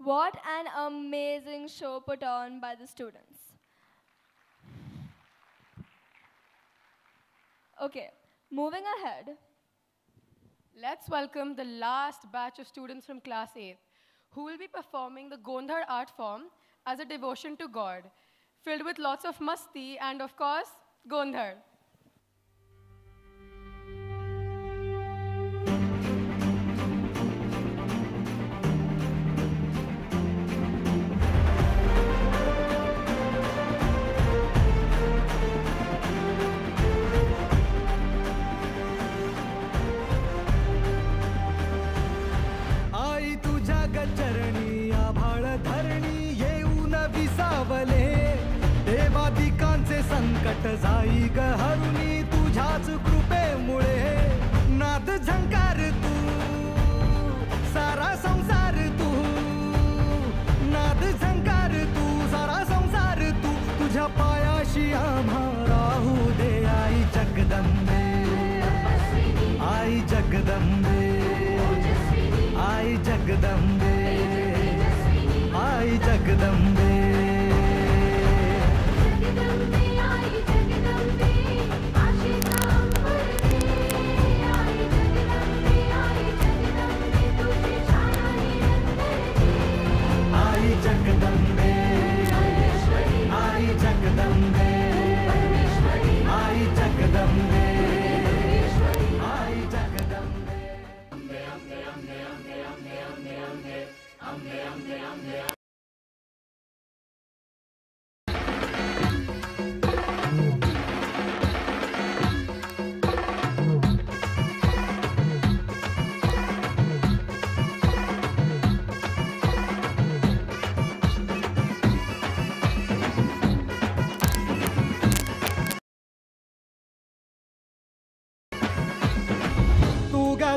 What an amazing show put on by the students. Okay, moving ahead. Let's welcome the last batch of students from Class 8 who will be performing the Gondhar art form as a devotion to God, filled with lots of masti and, of course, Gondhar. चरणी आभाळ धरणी येऊन विसावले देवादिकांचे संकट जाई ग हरुणी तुझ्याच कृपेमुळे नाद झंकार तू सारा संसार तू नाद झंकार तू सारा संसार तू तुझ्या पायाशी आम्हा राहू दे आई जगदंबे आई जगदंबे आई जगदंबे आई जगदंबे आई जगदंबे आई जगदंबे आई जगदंबे आई जगदंबे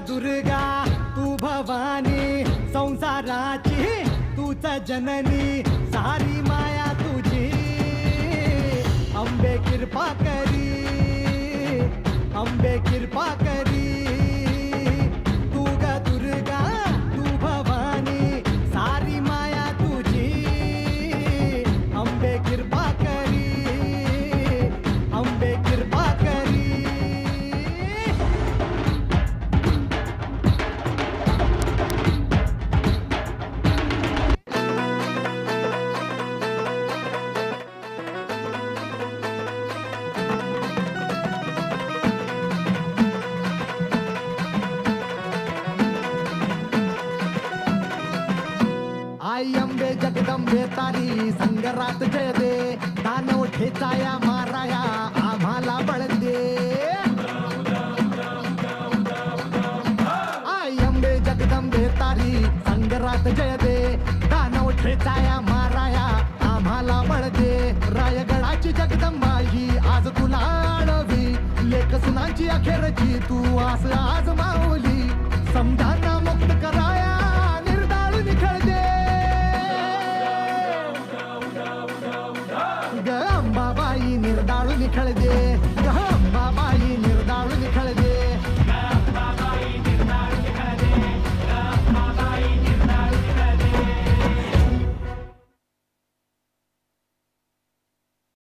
दुर्गा तू भवानी संसाराची तूच जननी सारी माया तुझी अंबे कृपा करी अंबे कृपा करी तू ग दुर्गा तू भवानी सारी माया तुझी अंबे कृपा करी अंबे कृपा करी आई अंबे जगदंबे तारी संगरात जय दे दानव ठेचाया माराया आम्हाला बळ दे आई अंबे जगदंबे तारी संगरात जय दे दानव ठेचाया माराया आम्हाला बळ दे रायगडाची जगदंबा ही आज तुला आणवी लेख सुनांची अखेरची तू आस आज माऊली समजा